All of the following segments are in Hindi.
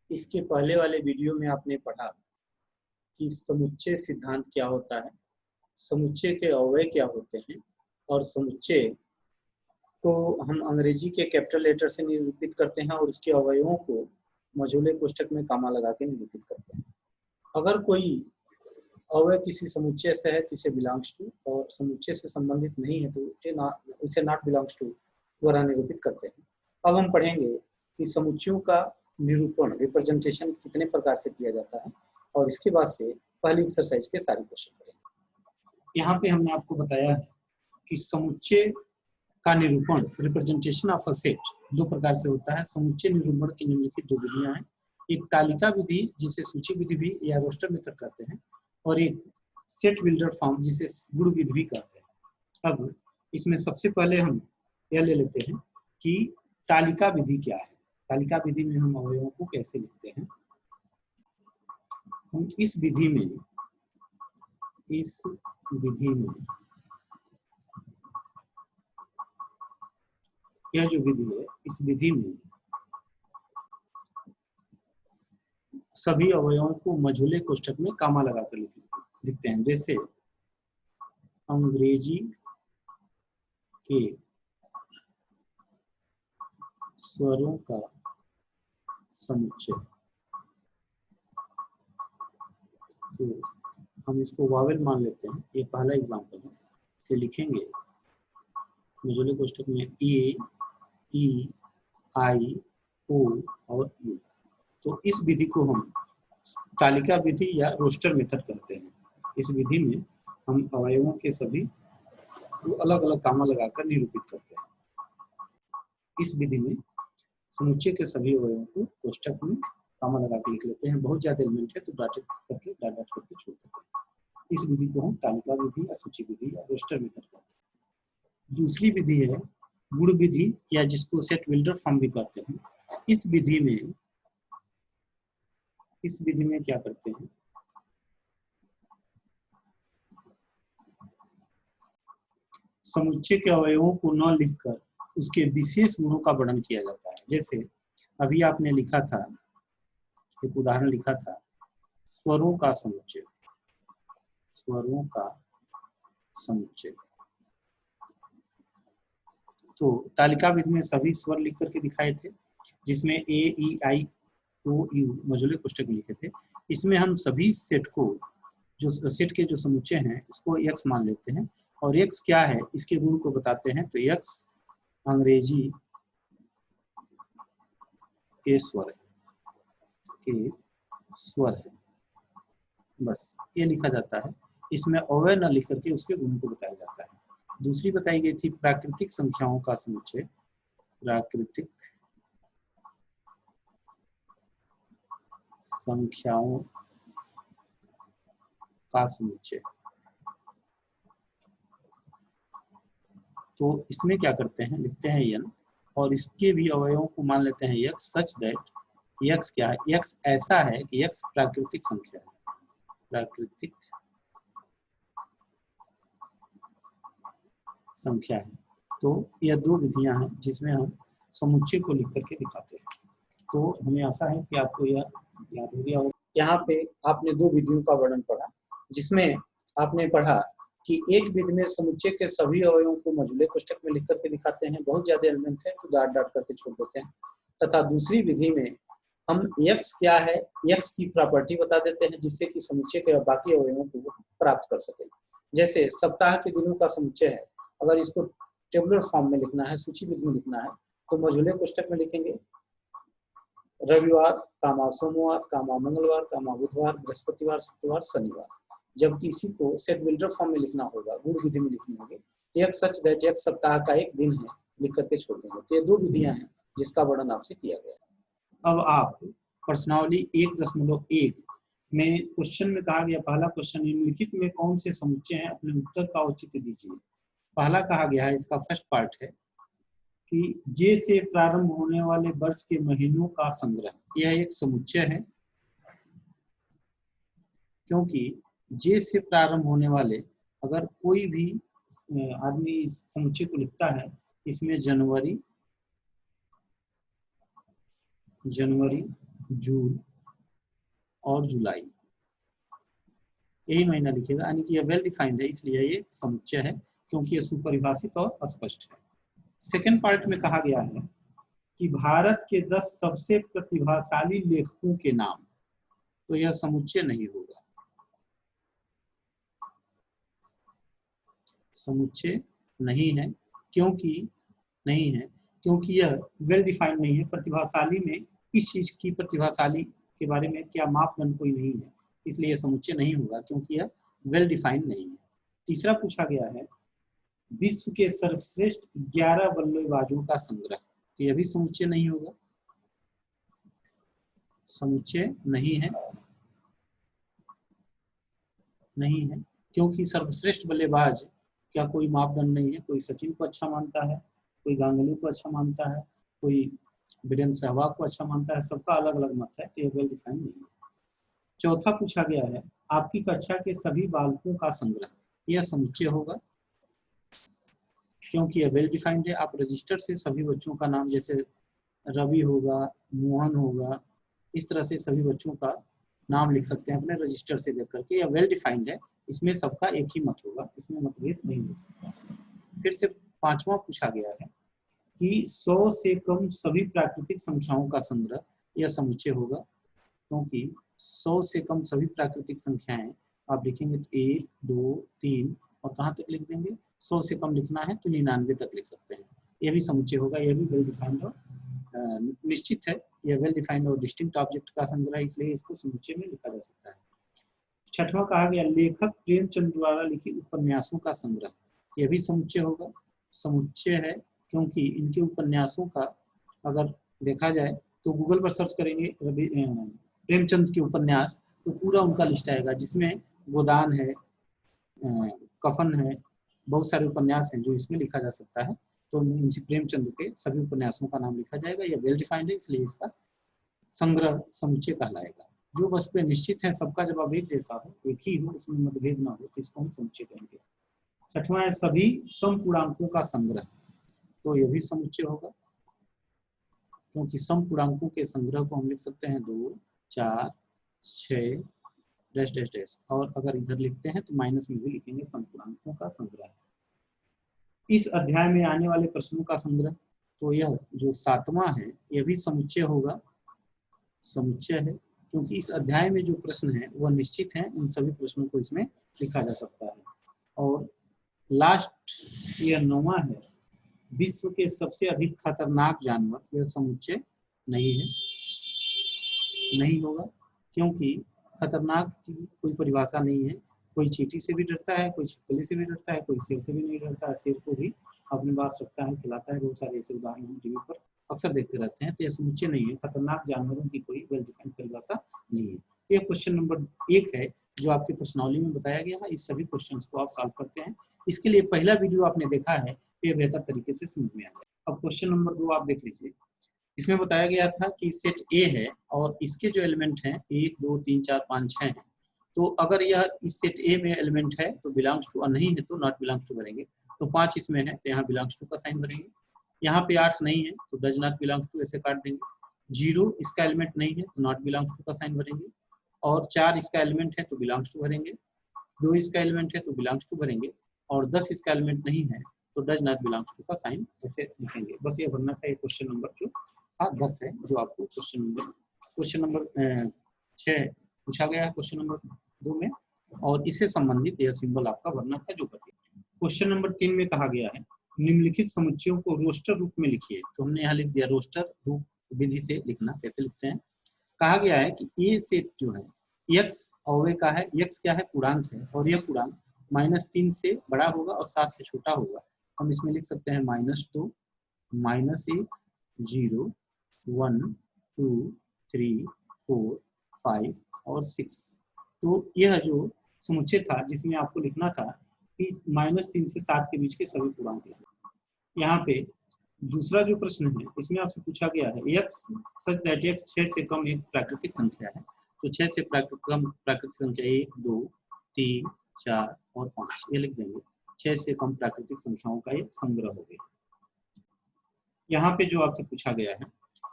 इसके पहले वाले वीडियो में आपने पढ़ा कि समुच्चय सिद्धांत क्या होता है, समुच्चय के अवयव क्या होते हैं और समुच्चय को हम अंग्रेजी के कैपिटल लेटर से निरूपित करते हैं और इसके अवयवों को मझोले कोष्ठक में कामा लगा के निरूपित करते हैं। अगर कोई अवयव किसी समुच्चय से है तो इसे बिलोंग्स टू, और समुच्चय से संबंधित नहीं है तो इसे नॉट बिलोंग्स टू द्वारा निरूपित करते हैं। अब हम पढ़ेंगे कि समुच्चयों का निरूपण रिप्रेजेंटेशन कितने प्रकार से किया जाता है और इसके बाद से पहली एक्सरसाइज के सारे क्वेश्चन पढ़ेंगे। यहाँ पे हमने आपको बताया है कि समुच्चय का निरूपण रिप्रेजेंटेशन ऑफ अ सेट दो प्रकार से होता है। समुच्चय निरूपण की निम्नलिखित दो विधियां हैं, एक तालिका विधि जिसे सूची विधि भी या रोस्टर मेथड कहते हैं, और एक सेट बिल्डर फॉर्म जिसे गुण विधि भी कहते हैं। अब इसमें सबसे पहले हम यह ले लेते हैं कि तालिका विधि क्या है। तालिका विधि में हम अवयवों को कैसे लिखते हैं। हम इस विधि में यह जो विधि है, इस विधि में सभी अवयवों को मझोले कोष्ठक में कामा लगाकर लिखते हैं। जैसे अंग्रेजी के स्वरों का समुच्चय, तो हम इसको वावेल मान लेते हैं। ये पहला एग्जांपल है, इसे लिखेंगे मझोले कोष्ठक में ए, ई, आई, ओ और यू। तो इस विधि को हम तालिका विधि या रोस्टर मेथड कहते हैं। इस विधि में हम अवयवों के सभी को अलग अलग कामा लगाकर निरूपित करते हैं। इस विधि में समुच्चय के सभी अवयवों को कोष्ठक में कामा लगा के लिख लेते हैं। बहुत ज्यादा एलिमेंट है तो डॉट करके छोड़ देते हैं। इस विधि को हम तालिका विधि या सूची विधि या रोस्टर मेथड कहते हैं। दूसरी विधि है गुण विधि या जिसको सेट बिल्डर फॉर्म भी कहते हैं। इस विधि में क्या करते हैं, समुच्चय के अवयवों को न लिखकर उसके विशेष गुणों का वर्णन किया जाता है। जैसे अभी आपने लिखा था, एक उदाहरण लिखा था, स्वरों का समुच्चय। तो तालिका विधि में सभी स्वर लिख करके दिखाए थे, जिसमें ए, ई, आई, ओ, यू मझोले कोष्ठक में लिखे थे। इसमें हम सभी सेट को, जो सेट के जो समुच्चय हैं, इसको एक्स मान लेते हैं और एक्स क्या है इसके गुण को बताते हैं। तो एक्स अंग्रेजी के स्वर है, बस ये लिखा जाता है। इसमें अवयव न लिख करके उसके गुण को बताया जाता है। दूसरी बताई गई थी प्राकृतिक संख्याओं का समुच्चय। प्राकृतिक संख्याओं का समुच्चय, तो इसमें क्या करते हैं, लिखते हैं n और इसके भी अवयवों को मान लेते हैं x, सच दैट x क्या है, x ऐसा है कि x प्राकृतिक संख्या है। प्राकृतिक संख्या है। तो यह दो विधियां हैं जिसमें हम समुच्चय को लिख करके दिखाते हैं। तो हमें आशा है कि आपको यह याद हो गया। यहाँ पे आपने दो विधियों का वर्णन पढ़ा, जिसमें आपने पढ़ा कि एक विधि में समुच्चय के सभी अवयवों को मझोले कोष्ठक में लिख करके दिखाते हैं, बहुत ज्यादा एलिमेंट है तो डॉट करके छोड़ देते हैं। तथा दूसरी विधि में हम x क्या है, x की प्रॉपर्टी बता देते हैं, जिससे कि समुच्चय के बाकी अवयवों को प्राप्त कर सके। जैसे सप्ताह के दिनों का समुच्चय है, अगर इसको टेबुलर फॉर्म में लिखना है, सूची विधि में लिखना है, तो मझोले कोष्ठक में लिखेंगे रविवार, कामा सोमवार, कामा मंगलवार, कामा बुधवार, बृहस्पतिवार, शुक्रवार, शनिवार। जबकि इसी को सेट बिल्डर फॉर्म में लिखना होगा, गुण विधि में लिखनी होगी, एक सच दैट एक सप्ताह का एक दिन है लिख करके छोड़ देंगे। तो ये दो विधियां हैं जिसका वर्णन आपसे किया गया। अब आप प्रश्नावली 1.1 में क्वेश्चन में कहा गया, पहला क्वेश्चन, निम्नलिखित में कौन से समुच्चय हैं, अपने उत्तर का औचित्य दीजिए। पहला कहा गया है, इसका फर्स्ट पार्ट है कि जे से प्रारंभ होने वाले वर्ष के महीनों का संग्रह। यह एक समुच्चय है, क्योंकि जे से प्रारंभ होने वाले, अगर कोई भी आदमी इस समुच्चय को लिखता है, इसमें जनवरी, जून और जुलाई, यही महीना लिखेगा, यानी कि यह वेल डिफाइंड है, इसलिए ये समुच्चय है क्योंकि ये सुपरिभाषित और स्पष्ट है। सेकंड पार्ट में कहा गया है कि भारत के 10 सबसे प्रतिभाशाली लेखकों के नाम, तो यह समुच्चय नहीं होगा, समुच्चय नहीं है। क्योंकि नहीं है क्योंकि यह वेल डिफाइंड नहीं है। प्रतिभाशाली में किस चीज की प्रतिभाशाली के बारे में क्या मापदंड कोई नहीं है, इसलिए यह समुच्चय नहीं होगा क्योंकि यह वेल डिफाइंड नहीं है। तीसरा पूछा गया है विश्व के सर्वश्रेष्ठ 11 बल्लेबाजों का संग्रह, तो यह भी समुच्चय नहीं होगा, समुच्चय नहीं है, नहीं है क्योंकि सर्वश्रेष्ठ बल्लेबाज क्या कोई मापदंड नहीं है। कोई सचिन को अच्छा मानता है, कोई गांगुली को अच्छा मानता है, कोई वीरेंद्र सहवाग को अच्छा मानता है, सबका अलग अलग मत है, तो ये वेल डिफाइंड नहीं है। चौथा पूछा गया है आपकी कक्षा के सभी बालकों का संग्रह, यह समुच्चय होगा क्योंकि यह वेल डिफाइंड है। आप रजिस्टर से सभी बच्चों का नाम, जैसे रवि होगा, मोहन होगा, इस तरह से सभी बच्चों का नाम लिख सकते हैं अपने रजिस्टर से देख करके, यह वेल डिफाइंड है, इसमें सबका एक ही मत होगा, इसमें मतभेद नहीं हो सकता। फिर से पांचवा पूछा गया है कि 100 से कम सभी प्राकृतिक संख्याओं का संग्रह, यह समुच्चय होगा क्योंकि 100 से कम सभी प्राकृतिक संख्याएं आप लिखेंगे तो 1, 2, 3 और कहाँ तक लिख देंगे, 100 से कम लिखना है तो 99 तक लिख सकते हैं, यह भी समुच्चय होगा, यह भी वेल डिफाइंड और निश्चित है, यह वेल डिफाइंड और डिस्टिंक्ट ऑब्जेक्ट का संग्रह, इसलिए इसको समुच्चय में लिखा जा सकता है। छठवां कहा गया लेखक प्रेमचंद द्वारा लिखित उपन्यासों का संग्रह, यह भी समुच्चय होगा, समुच्चय है क्योंकि इनके उपन्यासों का अगर देखा जाए तो गूगल पर सर्च करेंगे प्रेमचंद के उपन्यास तो पूरा उनका लिस्ट आएगा, जिसमें गोदान है, कफन है, बहुत सारे उपन्यास हैं जो इसमें लिखा जा सकता है। तो प्रेमचंद के सभी उपन्यासों का नाम लिखा जाएगा, यह वेल डिफाइंड है, इसलिए इसका संग्रह समुच्चय कहलाएगा। जो वस्तुएं निश्चित है, सबका जवाब एक जैसा हो, एक ही हो, इसमें मतभेद ना हो, तो इसको हम समुच्चय कहेंगे। छठवां है सभी समपूर्णांकों का संग्रह, तो यह भी समुच्चय होगा क्योंकि समपूर्णांकों के संग्रह को हम लिख सकते हैं 2, 4, 6 डैश डैश डैश, और अगर इधर लिखते हैं तो माइनस में भी लिखेंगे समपूर्णांकों का संग्रह। इस अध्याय में आने वाले प्रश्नों का संग्रह, तो यह जो 7वां है यह भी समुच्चय होगा, समुच्चय है क्योंकि इस अध्याय में जो प्रश्न है वह निश्चित हैं, उन सभी प्रश्नों को इसमें लिखा जा सकता है। और लास्ट यह 9वां है विश्व के सबसे अधिक खतरनाक जानवर, यह समुच्चय नहीं है, नहीं होगा क्योंकि खतरनाक की कोई परिभाषा नहीं है, कोई चींटी से भी डरता है, कोई छिपकली से भी डरता है, कोई शेर से भी नहीं डरता है, शेर को भी अपने पास रखता है, खिलाता है, बहुत सारे ऐसे उदाहरण हम टीवी पर अक्सर देखते रहते हैं, तो यह समुच्चय नहीं है, खतरनाक जानवरों की कोई वेल डिफाइंड परिभाषा नहीं है। यह क्वेश्चन नंबर 1 है जो आपके प्रश्नावली में बताया गया है, इस सभी क्वेश्चन को आप सॉल्व करते हैं। इसके लिए पहला वीडियो आपने देखा है तो यह बेहतर तरीके से समझ में आ जाए। अब क्वेश्चन नंबर 2 आप देख लीजिए, इसमें बताया गया था कि सेट ए है और इसके जो एलिमेंट हैं 1, 2, 3, 4, 5, 6 हैं, तो अगर यह इस सेट ए में एलिमेंट है तो बिलोंग्स टू, और नहीं है तो नॉट बिलोंग्स टू भरेंगे, तो 5 इसमें है तो यहाँ बिलोंग्स टू का साइन भरेंगे, यहाँ पे 8 नहीं है तो डज नॉट बिलोंग्स टू ऐसे काट देंगे, 0 इसका एलिमेंट नहीं है तो नॉट बिलोंग्स टू का साइन भरेंगे, और 4 इसका एलिमेंट है तो बिलोंग्स टू भरेंगे, 2 इसका एलिमेंट है तो बिलोंग्स टू भरेंगे, और 10 इसका एलिमेंट नहीं है तो डज नॉट बिलोंग्स टू का साइन ऐसे लिखेंगे। बस ये भरना था, ये क्वेश्चन नंबर जो 10 है जो आपको क्वेश्चन नंबर 6 पूछा गया है क्वेश्चन नंबर 2 में, और इससे संबंधित यह सिंबल आपका भरना था जो बचे। क्वेश्चन नंबर 3 में कहा गया है निम्नलिखित समुच्चयों को रोस्टर रूप में लिखिए, तो हमने यहाँ लिख दिया रोस्टर रूप विधि से लिखना, कैसे लिखते हैं। कहा गया है कि ए सेट जो है x अवयव का है, x क्या है पूर्णांक है, और यह पूर्णांक -3 से बड़ा होगा और 7 से छोटा होगा, हम इसमें लिख सकते हैं -2, -1, 0, 1, 2, 3, 4, 5 और 6। तो यह जो समुच्चय था जिसमें आपको लिखना था कि -3 से 7 के बीच के सभी पूर्णांक लिखना। यहाँ पे दूसरा जो प्रश्न है इसमें आपसे पूछा गया है x सच दैट x 6 से कम एक प्राकृतिक संख्या है, तो 6 से कम प्राकृतिक संख्या 1, 2, 3, 4 और 5 ये लिख देंगे, 6 से कम प्राकृतिक संख्याओं का एक संग्रह हो गया। यहाँ पे जो आपसे पूछा गया है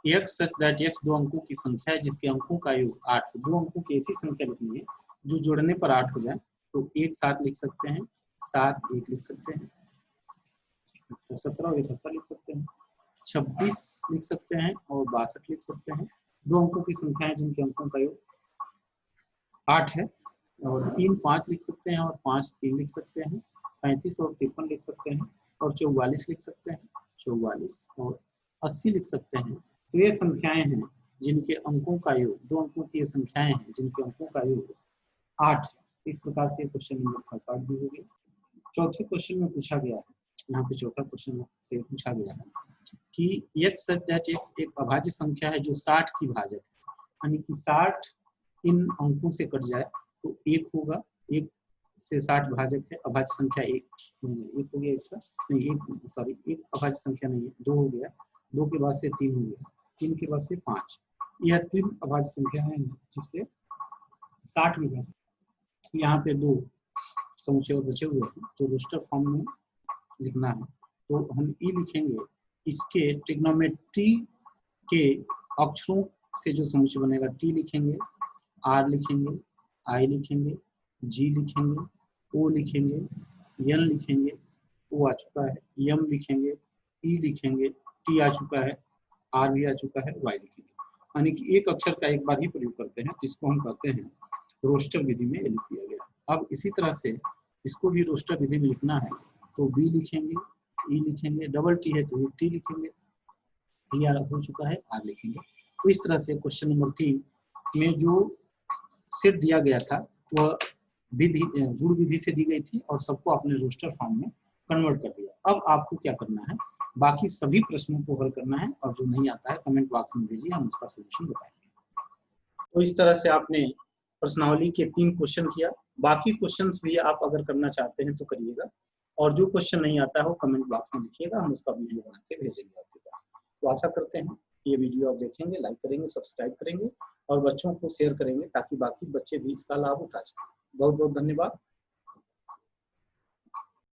x सच दैट x 2 अंकों की संख्या है जिसके अंकों का योग 8 हो। 2 अंकों की ऐसी संख्या लिखनी है जो जोड़ने पर 8 हो जाए, तो 1 7 लिख सकते हैं, 7 1 लिख सकते हैं, 17 और 71 लिख सकते हैं, 26 लिख सकते हैं और 62 लिख सकते हैं। 2 अंकों की संख्या है जिनके अंकों का योग 8 है, और 3 5 लिख सकते हैं और 5 3 लिख सकते हैं, 35 और 53 लिख सकते हैं और 44 लिख सकते हैं, 44 और 80 लिख सकते हैं। तो ये संख्याएं हैं जिनके अंकों का योग, 2 अंकों की ये संख्याएं हैं जिनके अंकों का योग 8 है। इस प्रकार से क्वेश्चन नंबर 5 भी हो गया। चौथे क्वेश्चन में पूछा गया है, यहाँ पे चौथा क्वेश्चन से पूछा गया है कि x सच दैट x एक अभाज्य संख्या है जो 60 की भाजक है, यानी कि 60 इन अंकों से कट जाए तो 1 होगा, 1 से 60 भाजक है, अभाज्य संख्या 1 हो गया इसका, नहीं 1 सॉरी 1 अभाज्य संख्या नहीं है, 2 हो गया, 2 के बाद से 3 हो गया, 3 के बाद से 5, यह 3 अभाज्य संख्या है जिससे 60 विभाजक। यहाँ पे 2 समुच्चय बचे हुए हैं जो रोस्टर फॉर्म में लिखना है, तो हम ई लिखेंगे, इसके ट्रिग्नोमेट्री के अक्षरों से जो समुच्चय बनेगा टी लिखेंगे, आर लिखेंगे, आई लिखेंगे, जी लिखेंगे, ओ लिखेंगे, एन लिखेंगे, ओ आ चुका है, एम लिखेंगे, ई लिखेंगे, टी आ चुका है, आर भी आ चुका है, वाई लिखेंगे, यानी कि एक अक्षर का एक बार ही प्रयोग करते हैं, तो इसको हम कहते हैं रोस्टर विधि में लिख दिया गया। अब इसी तरह से इसको भी रोस्टर विधि में लिखना है, तो बी लिखेंगे, ई लिखेंगे, डबल टी है तो टी लिखेंगे, टी आर हो चुका है, आर लिखेंगे। तो इस तरह से क्वेश्चन नंबर 3 में जो सेट दिया गया था वह विधि गुण विधि से दी गई थी और सबको अपने रोस्टर फॉर्म में कन्वर्ट कर दिया। अब आपको क्या करना है, बाकी सभी प्रश्नों को हल करना है, और जो नहीं आता है कमेंट बॉक्स में भेजिए, हम उसका सोल्यूशन बताएंगे। तो इस तरह से आपने प्रश्नावली के 3 क्वेश्चन किया। बाकी क्वेश्चंस भी आप अगर करना चाहते हैं तो करिएगा, और जो क्वेश्चन नहीं आता है वो कमेंट बॉक्स में लिखिएगा, हम उसका वीडियो बना के भेजेंगे आपके पास। तो आशा करते हैं ये वीडियो आप देखेंगे, लाइक करेंगे, सब्सक्राइब करेंगे और बच्चों को शेयर करेंगे ताकि बाकी बच्चे भी इसका लाभ उठा सकें। बहुत बहुत धन्यवाद।